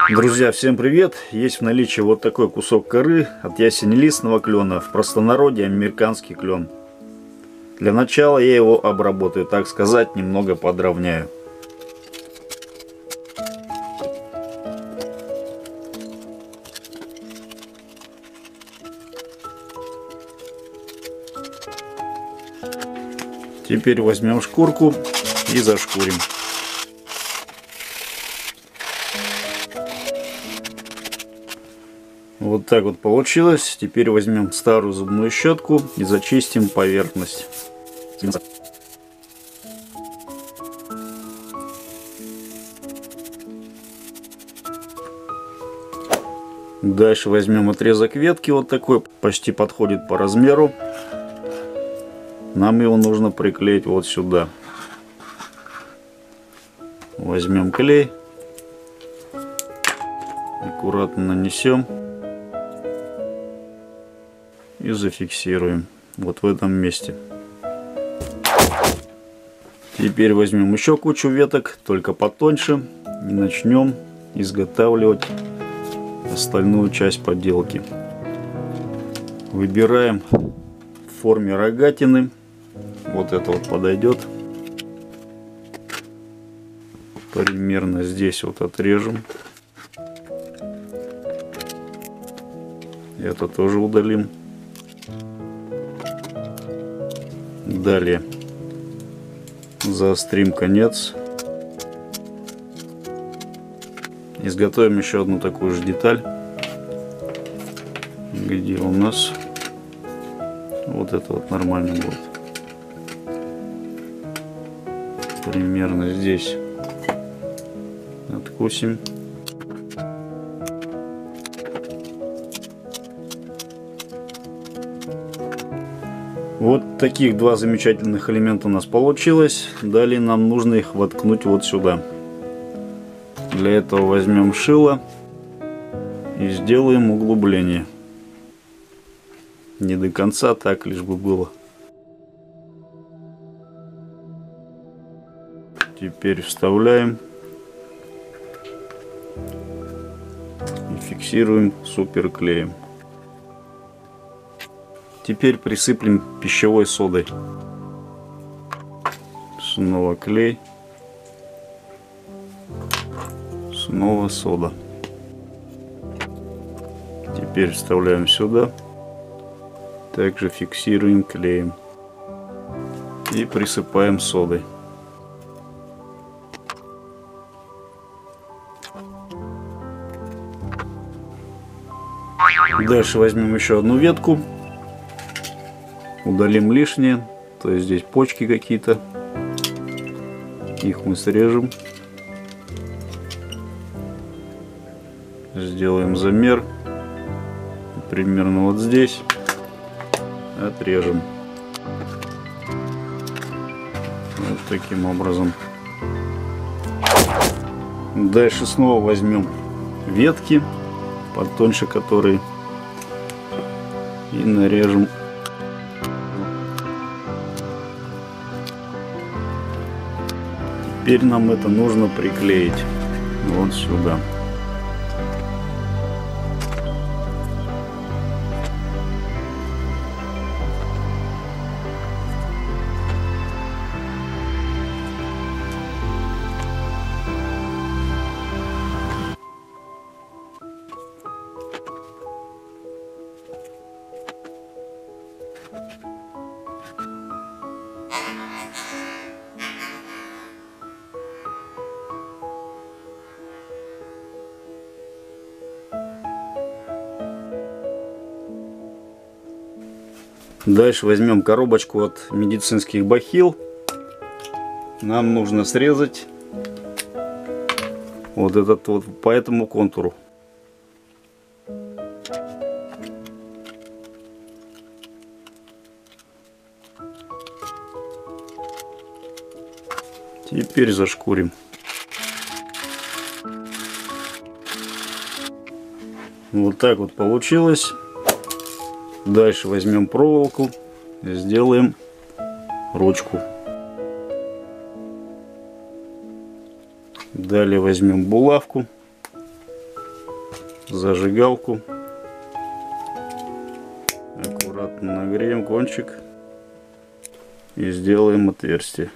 Друзья, всем привет! Есть в наличии вот такой кусок коры от ясенелистного клена, в простонародье американский клен. Для начала я его обработаю, так сказать, немного подровняю. Теперь возьмем шкурку и зашкурим. Вот так вот получилось. Теперь возьмем старую зубную щетку и зачистим поверхность. Дальше возьмем отрезок ветки, вот такой, почти подходит по размеру. Нам его нужно приклеить вот сюда. Возьмем клей, аккуратно нанесем и зафиксируем вот в этом месте. Теперь возьмем еще кучу веток, только потоньше, и начнем изготавливать остальную часть поделки. Выбираем в форме рогатины. Вот это вот подойдет. Примерно здесь вот отрежем. Это тоже удалим. Далее заострим конец. Изготовим еще одну такую же деталь. Где у нас вот это вот нормально будет. Примерно здесь откусим. Вот таких два замечательных элемента у нас получилось. Далее нам нужно их воткнуть вот сюда. Для этого возьмем шило и сделаем углубление. Не до конца, так лишь бы было. Теперь вставляем и фиксируем суперклеем. Теперь присыплем пищевой содой. Снова клей. Снова сода. Теперь вставляем сюда. Также фиксируем клеем. И присыпаем содой. Дальше возьмем еще одну ветку. Удалим лишнее. То есть здесь почки какие-то. Их мы срежем. Сделаем замер. Примерно вот здесь. Отрежем. Вот таким образом. Дальше снова возьмем ветки, потоньше которые, и нарежем. Теперь нам это нужно приклеить вот сюда. Дальше возьмем коробочку от медицинских бахил. Нам нужно срезать вот этот вот по этому контуру. Теперь зашкурим. Вот так вот получилось. Дальше возьмем проволоку и сделаем ручку. Далее возьмем булавку зажигалку. Аккуратно нагреем кончик и сделаем отверстие.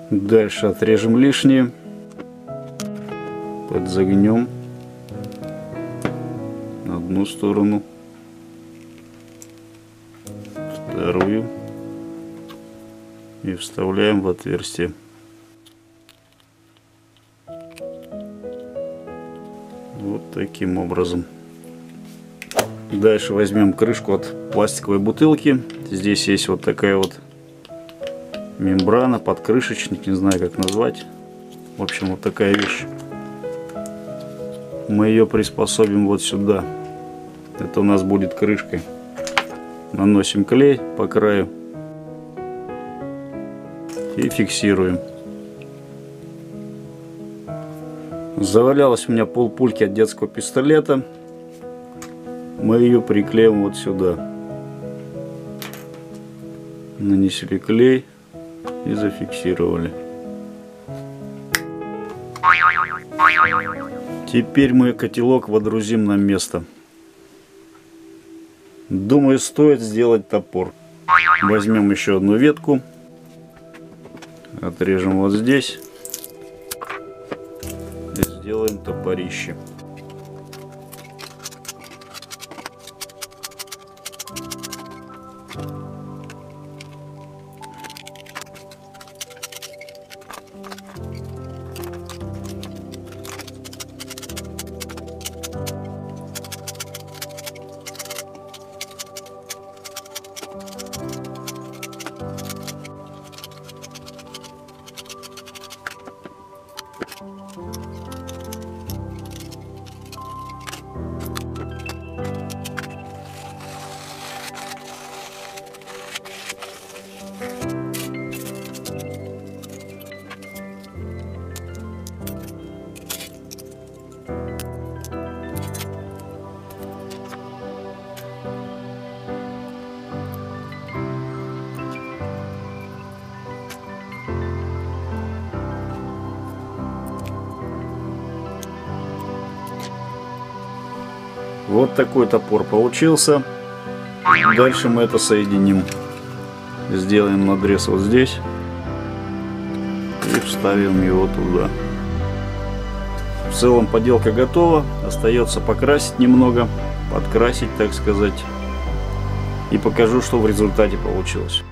Дальше отрежем лишнее, подзагнем одну сторону, вторую и вставляем в отверстие. Вот таким образом. Дальше возьмем крышку от пластиковой бутылки. Здесь есть вот такая вот мембрана, подкрышечник, не знаю как назвать. В общем, вот такая вещь. Мы ее приспособим вот сюда. Это у нас будет крышкой. Наносим клей по краю и фиксируем. Завалялась у меня полпульки от детского пистолета. Мы ее приклеим вот сюда. Нанесли клей и зафиксировали. Теперь мы котелок водрузим на место. Думаю, стоит сделать топор. Возьмем еще одну ветку, отрежем вот здесь и сделаем топорище. Вот такой топор получился. Дальше мы это соединим. Сделаем надрез вот здесь и вставим его туда. В целом поделка готова. Остается покрасить немного, подкрасить, так сказать. И покажу, что в результате получилось.